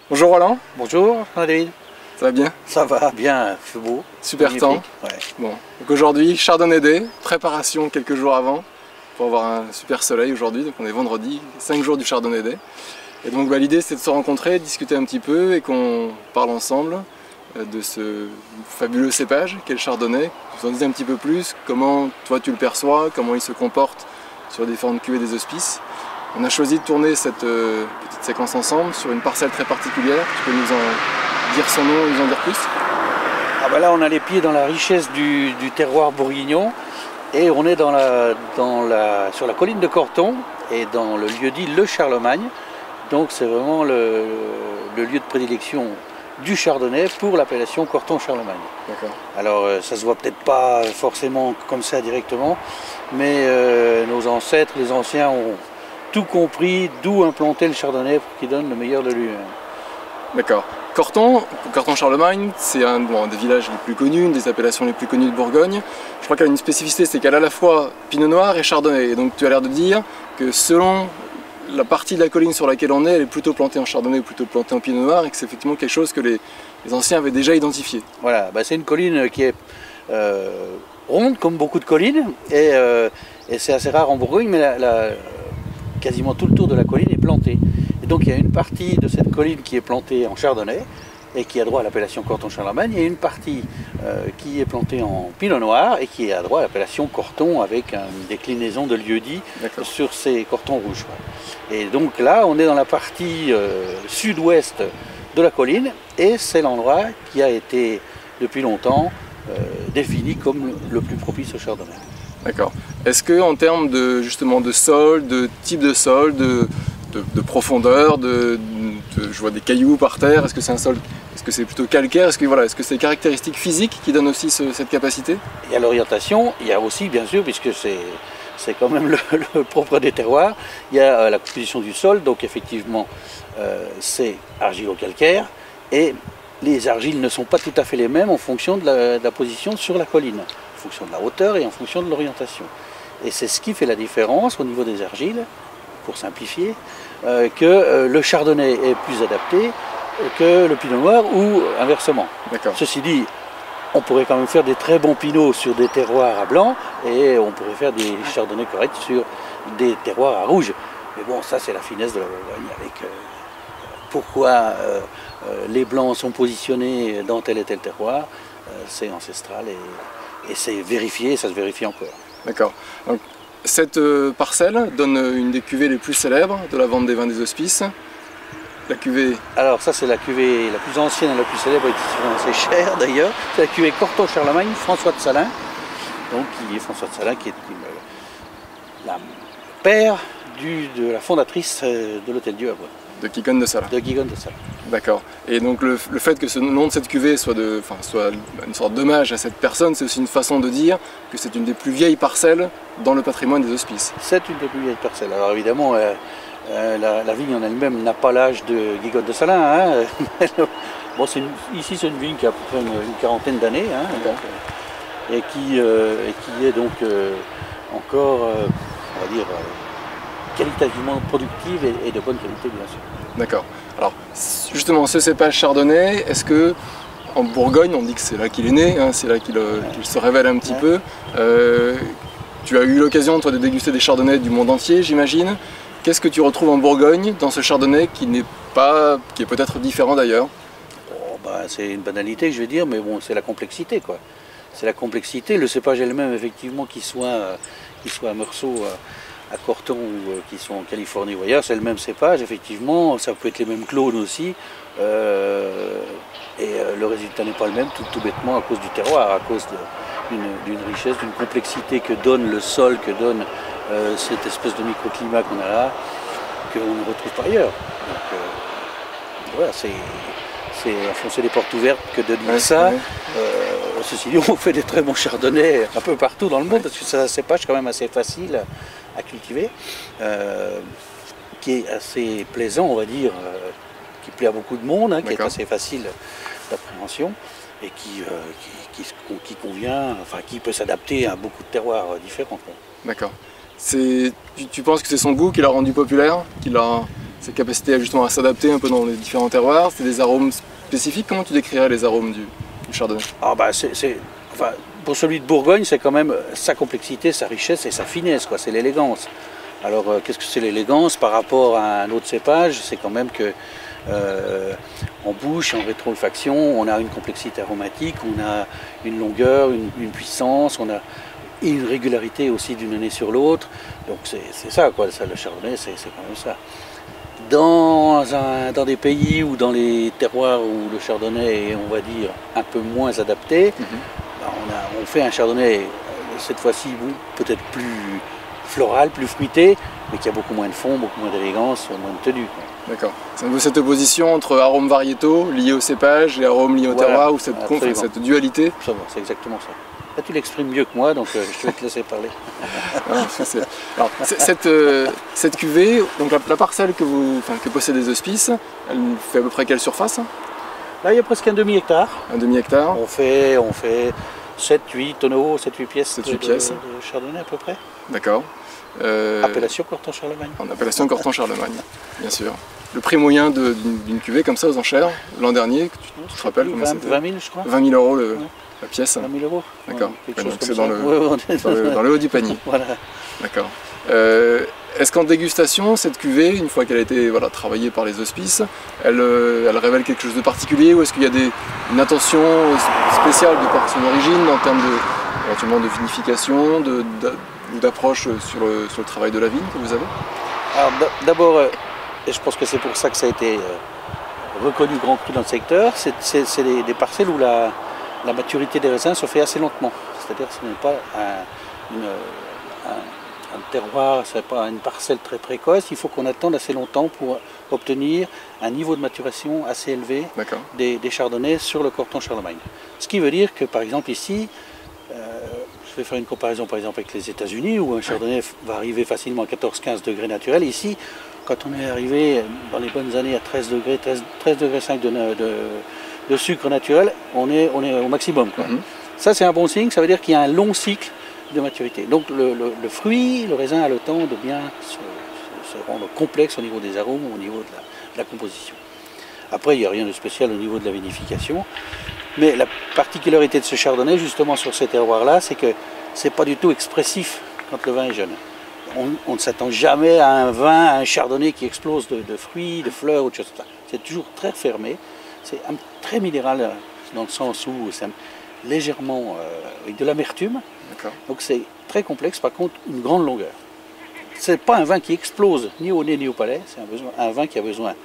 Bonjour Roland. Bonjour David. Ça va bien? Ça va bien, il fait beau. Super magnifique. temps. Ouais. Bon, donc aujourd'hui, Chardonnay Day, préparation quelques jours avant pour avoir un super soleil aujourd'hui. Donc on est vendredi, 5 jours du Chardonnay Day. Et donc l'idée c'est de se rencontrer, de discuter un petit peu et qu'on parle ensemble de ce fabuleux cépage qu'est le Chardonnay. Vous en dites un petit peu plus, comment toi tu le perçois, comment il se comporte sur différentes cuvées des hospices. On a choisi de tourner cette petite séquence ensemble sur une parcelle très particulière. Tu peux nous en dire son nom, nous en dire plus? Ah bah là on a les pieds dans la richesse du terroir bourguignon et on est sur la colline de Corton et dans le lieu-dit Le Charlemagne. Donc c'est vraiment le lieu de prédilection du Chardonnay pour l'appellation Corton-Charlemagne. Alors ça se voit peut-être pas forcément comme ça directement, mais nos ancêtres, les anciens ont tout compris d'où implanter le Chardonnay pour qu'il donne le meilleur de lui-même. D'accord. Corton-Charlemagne, c'est un des villages les plus connus, une des appellations les plus connues de Bourgogne. Je crois qu'elle a une spécificité, c'est qu'elle a à la fois Pinot Noir et Chardonnay. Et donc tu as l'air de dire que selon la partie de la colline sur laquelle on est, elle est plutôt plantée en Chardonnay ou plutôt plantée en Pinot Noir, et que c'est effectivement quelque chose que les anciens avaient déjà identifié. Voilà, bah c'est une colline qui est ronde comme beaucoup de collines, et c'est assez rare en Bourgogne, mais quasiment tout le tour de la colline est planté. Et donc il y a une partie de cette colline qui est plantée en Chardonnay et qui a droit à l'appellation Corton-Charlemagne, et une partie qui est plantée en Pinot Noir et qui a droit à l'appellation Corton avec une déclinaison de lieu-dit sur ces cortons rouges. Et donc là on est dans la partie sud-ouest de la colline et c'est l'endroit qui a été depuis longtemps défini comme le plus propice au Chardonnay. D'accord. Est-ce que en termes de justement de sol, de type de sol, de profondeur, je vois des cailloux par terre, est-ce que c'est un sol, est-ce que c'est plutôt calcaire, est-ce que c'est les caractéristiques physiques qui donnent aussi cette capacité? Et à l'orientation, il y a aussi bien sûr, puisque c'est quand même le propre des terroirs, il y a la composition du sol, donc effectivement c'est argilo-calcaire, et les argiles ne sont pas tout à fait les mêmes en fonction de la position sur la colline, en fonction de la hauteur et en fonction de l'orientation. Et c'est ce qui fait la différence au niveau des argiles, pour simplifier, que le Chardonnay est plus adapté que le Pinot Noir ou inversement. Ceci dit, on pourrait quand même faire des très bons Pinots sur des terroirs à blanc et on pourrait faire des Chardonnays corrects sur des terroirs à rouge. Mais bon, ça c'est la finesse de la Bourgogne avec pourquoi les blancs sont positionnés dans tel et tel terroir, c'est ancestral et c'est vérifié, et ça se vérifie encore. D'accord. Cette parcelle donne une des cuvées les plus célèbres de la vente des vins des hospices. La cuvée... Alors ça c'est la cuvée la plus ancienne et la plus célèbre et qui se vend assez cher d'ailleurs. C'est la cuvée Corton-Charlemagne, François de Salins. Donc qui est François de Salins qui est la père de la fondatrice de l'Hôtel-Dieu à Bois. De Guigonne de Salins. De Guigonne de Salins. D'accord. Et donc le fait que ce nom de cette cuvée soit une sorte d'hommage à cette personne, c'est aussi une façon de dire que c'est une des plus vieilles parcelles dans le patrimoine des hospices. C'est une des plus vieilles parcelles. Alors évidemment, la vigne en elle-même n'a pas l'âge de Guigonne de Salins. Hein. Bon, ici c'est une vigne qui a à peu près une quarantaine d'années, hein, et qui est donc encore, on va dire, qualitativement productive et de bonne qualité bien sûr. D'accord. Alors justement ce cépage chardonnay, est-ce que en Bourgogne, on dit que c'est là qu'il est né, hein, c'est là qu'il se révèle un petit peu. Tu as eu l'occasion toi de déguster des chardonnays du monde entier, j'imagine. Qu'est-ce que tu retrouves en Bourgogne dans ce chardonnay qui est peut-être différent d'ailleurs? Oh, bah, c'est une banalité je vais dire, mais bon c'est la complexité quoi. C'est la complexité, le cépage elle-même effectivement qu'il soit à Meursault, à Corton ou qui sont en Californie ou ailleurs, c'est le même cépage, effectivement, ça peut être les mêmes clones aussi, et le résultat n'est pas le même, tout bêtement à cause du terroir, à cause d'une richesse, d'une complexité que donne le sol, que donne cette espèce de microclimat qu'on a là, qu'on ne retrouve pas ailleurs. Donc voilà, c'est enfoncer les portes ouvertes que de dire ça. Ceci dit, on fait des très bons chardonnays un peu partout dans le monde, parce que c'est un cépage quand même assez facile à cultiver, qui est assez plaisant, on va dire, qui plaît à beaucoup de monde, hein, qui est assez facile d'appréhension et qui convient, enfin qui peut s'adapter à beaucoup de terroirs différents. D'accord. Tu penses que c'est son goût qui l'a rendu populaire, sa capacité justement à s'adapter un peu dans les différents terroirs? C'est des arômes spécifiques? Comment tu décrirais les arômes du chardonnay? Ah bah enfin, pour celui de Bourgogne, c'est quand même sa complexité, sa richesse et sa finesse, quoi. C'est l'élégance. Alors qu'est-ce que c'est l'élégance par rapport à un autre cépage? C'est quand même que en bouche, en rétro-olfaction, on a une complexité aromatique, on a une longueur, une puissance, on a une régularité aussi d'une année sur l'autre. Donc c'est ça, quoi. Ça, le chardonnay, c'est quand même ça. Dans des pays ou dans les terroirs où le chardonnay est, on va dire, un peu moins adapté, on fait un chardonnay, cette fois-ci, peut-être plus floral, plus fruité, mais qui a beaucoup moins de fond, beaucoup moins d'élégance, moins de tenue. D'accord. C'est un peu cette opposition entre arômes variétaux liés au cépage et arômes liés au terroir, ou cette dualité. C'est exactement ça. Là, tu l'exprimes mieux que moi, donc je vais te laisser parler. Alors, cette cuvée, donc la parcelle que possède les hospices, elle fait à peu près quelle surface? Là, il y a presque un demi-hectare. Un demi-hectare. On fait 7-8 tonneaux, 7-8 pièces, de chardonnay à peu près. D'accord. Appellation Corton-Charlemagne. En appellation Corton-Charlemagne, bien sûr. Le prix moyen d'une cuvée comme ça aux enchères, l'an dernier, tu te rappelles combien c'était? 20 000, je crois. 20 000 euros la pièce. 20 000 euros. D'accord. Ouais, donc c'est dans le haut du panier. Voilà. D'accord. Est-ce qu'en dégustation, cette cuvée, une fois qu'elle a été travaillée par les hospices, elle révèle quelque chose de particulier, ou est-ce qu'il y a une attention spéciale de par son origine en termes éventuellement de vinification, ou d'approche sur le travail de la vigne que vous avez? Alors d'abord, et je pense que c'est pour ça que ça a été reconnu Grand Cru dans le secteur, c'est des parcelles où la maturité des raisins se fait assez lentement. C'est-à-dire que ce n'est pas un terroir, ce n'est pas une parcelle très précoce, il faut qu'on attende assez longtemps pour obtenir un niveau de maturation assez élevé des chardonnays sur le Corton-Charlemagne. Ce qui veut dire que par exemple ici, je vais faire une comparaison par exemple avec les États-Unis où un chardonnay va arriver facilement à 14-15 degrés naturels. Ici, quand on est arrivé dans les bonnes années à 13 degrés 5 de sucre naturel, on est au maximum, quoi. Ça c'est un bon signe, ça veut dire qu'il y a un long cycle de maturité. Donc le fruit, le raisin a le temps de bien se rendre complexe au niveau des arômes, au niveau de la composition. Après, il n'y a rien de spécial au niveau de la vinification. Mais la particularité de ce chardonnay, justement sur ces terroirs-là, c'est que ce n'est pas du tout expressif quand le vin est jeune. On ne s'attend jamais à un vin, à un chardonnay qui explose de fruits, de fleurs, autre chose. C'est toujours très fermé. C'est très minéral dans le sens où c'est légèrement avec de l'amertume. Donc c'est très complexe, par contre une grande longueur. Ce n'est pas un vin qui explose ni au nez ni au palais, c'est un vin qui a besoin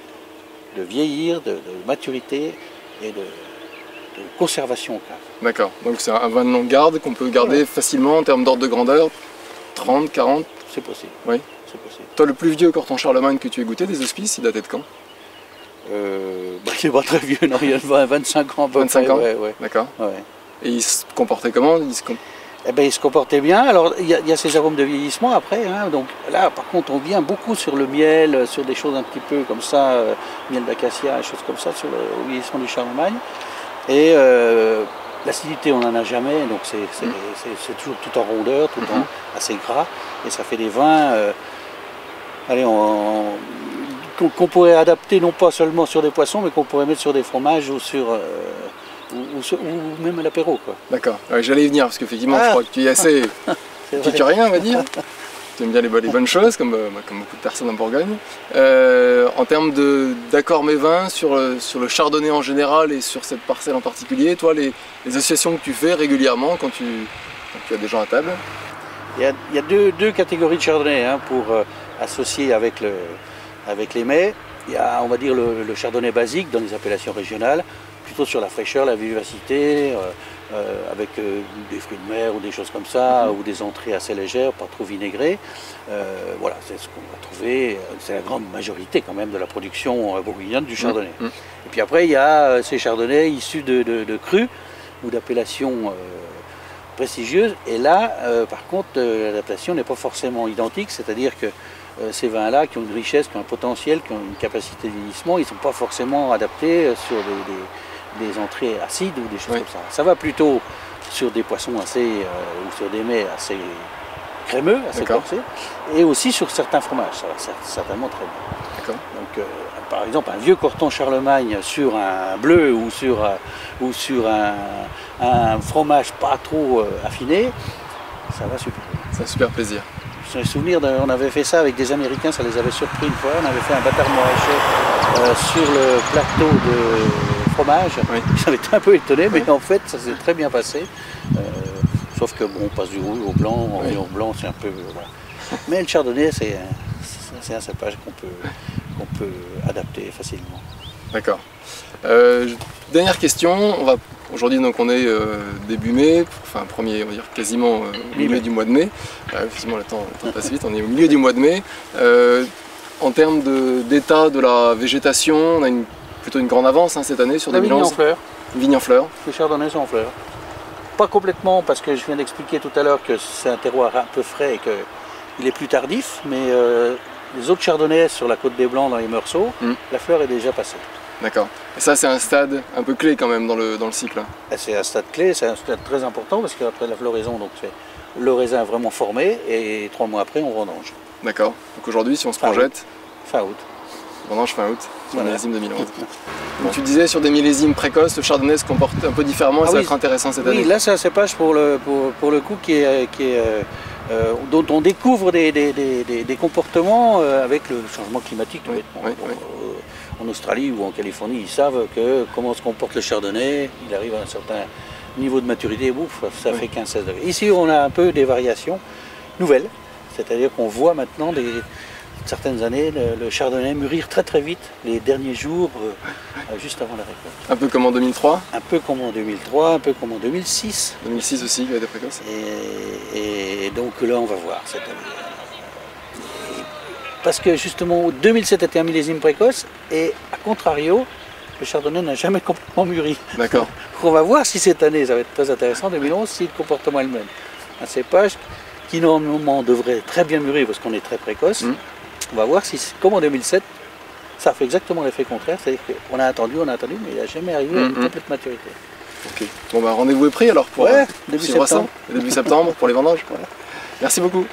de vieillir, de maturité et de conservation au cave. D'accord, donc c'est un vin de longue garde qu'on peut garder facilement en termes d'ordre de grandeur, 30, 40? C'est possible. Oui, c'est possible. Toi, le plus vieux Corton-Charlemagne que tu aies goûté des hospices, il datait de quand? Il n'est pas très vieux, non, il y a 25 ans. 25 ans? Ouais. D'accord. Ouais. Et il se comportait comment? Il se comportait bien. Alors, il y a ces arômes de vieillissement après. Hein, donc là, par contre, on vient beaucoup sur le miel, sur des choses un petit peu comme ça, miel d'acacia, des choses comme ça, sur le vieillissement du Charlemagne. Et l'acidité, on n'en a jamais, donc c'est toujours tout en rondeur, tout le temps assez gras. Et ça fait des vins qu'on pourrait adapter non pas seulement sur des poissons, mais qu'on pourrait mettre sur des fromages ou ou même à l'apéro. D'accord, j'allais y venir parce qu'effectivement je crois que tu es assez épicurien, on va dire. Tu aimes bien les bonnes choses, comme beaucoup de personnes en Bourgogne. En termes d'accords mévins sur le chardonnay en général et sur cette parcelle en particulier, toi les associations que tu fais régulièrement quand tu as des gens à table? Il y a deux catégories de chardonnay pour associer avec les mets. Il y a, on va dire, le chardonnay basique dans les appellations régionales, plutôt sur la fraîcheur, la vivacité, avec des fruits de mer ou des choses comme ça, ou des entrées assez légères, pas trop vinaigrées. Voilà, c'est ce qu'on va trouver, c'est la grande majorité quand même de la production bourguignonne du chardonnay. Et puis après, il y a ces chardonnays issus de crus ou d'appellations prestigieuses. Et là, par contre, l'adaptation n'est pas forcément identique, c'est-à-dire que ces vins-là, qui ont une richesse, qui ont un potentiel, qui ont une capacité de vieillissement, ils ne sont pas forcément adaptés sur des entrées acides ou des choses comme ça. Ça va plutôt sur des poissons ou sur des mets assez crémeux, assez D'accord. corsé, et aussi sur certains fromages, ça va certainement très bien. D'accord. Donc, par exemple, un vieux Corton Charlemagne sur un bleu ou sur un fromage pas trop affiné, ça va super. C'est un super plaisir. J'ai un souvenir, on avait fait ça avec des Américains, ça les avait surpris une fois. On avait fait un bâtard maraîcher sur le plateau de fromage. Oui. Ils avaient été un peu étonnés, mais en fait, ça s'est très bien passé. Sauf que bon, on passe du rouge au blanc, Oui. au blanc, c'est un peu. Voilà. Mais le chardonnay, c'est un cépage qu'on peut adapter facilement. D'accord. Dernière question. Aujourd'hui, donc, on est début mai, enfin premier, on va dire quasiment au milieu du mois de mai. Effectivement, le temps passe vite. On est au milieu du mois de mai. En termes d'état de la végétation, on a plutôt une grande avance cette année sur La vigne en 2011. fleurs. Vigne en fleurs. Les chardonnays sont en fleurs. Pas complètement, parce que je viens d'expliquer tout à l'heure que c'est un terroir un peu frais et qu'il est plus tardif, mais les autres chardonnays sur la côte des Blancs, dans les Meursault, la fleur est déjà passée. D'accord. Et ça, c'est un stade un peu clé quand même dans le cycle. C'est un stade clé, c'est un stade très important, parce qu'après la floraison, donc c'est le raisin vraiment formé, et 3 mois après, on vendange. D'accord. Donc aujourd'hui, si on se Fin projette, Fin août. vendange fin août, sur Voilà. millésime 2011. Donc tu disais sur des millésimes précoces, le chardonnay se comporte un peu différemment et Ah ça va oui. être intéressant cette Oui, année. là c'est un cépage pour le coup dont on découvre des comportements avec le changement climatique. Tout Oui, bêtement. oui, Bon, oui. en Australie ou en Californie, ils savent comment se comporte le chardonnay, il arrive à un certain niveau de maturité, bouf, ça Oui. fait 15-16 degrés. Ici on a un peu des variations nouvelles, c'est-à-dire qu'on voit maintenant certaines années le chardonnay mûrir très très vite les derniers jours juste avant la récolte. Un peu comme en 2003, Un peu comme en 2003, un peu comme en 2006. 2006 aussi, il y avait des précoces. Et donc là, on va voir cette année. Parce que justement, 2007 était un millésime précoce et à contrario, le chardonnay n'a jamais complètement mûri. D'accord. On va voir si cette année, ça va être très intéressant, 2011, si le comportement est le même. Un cépage qui normalement devrait très bien mûrir parce qu'on est très précoce. On va voir si, comme en 2007, ça fait exactement l'effet contraire, c'est-à-dire qu'on a attendu, mais il n'a jamais arrivé à une complète maturité. Ok. Bon bah rendez-vous est pris alors pour Ouais, début suivre ça. septembre. Début septembre pour les vendanges. Voilà. Merci beaucoup.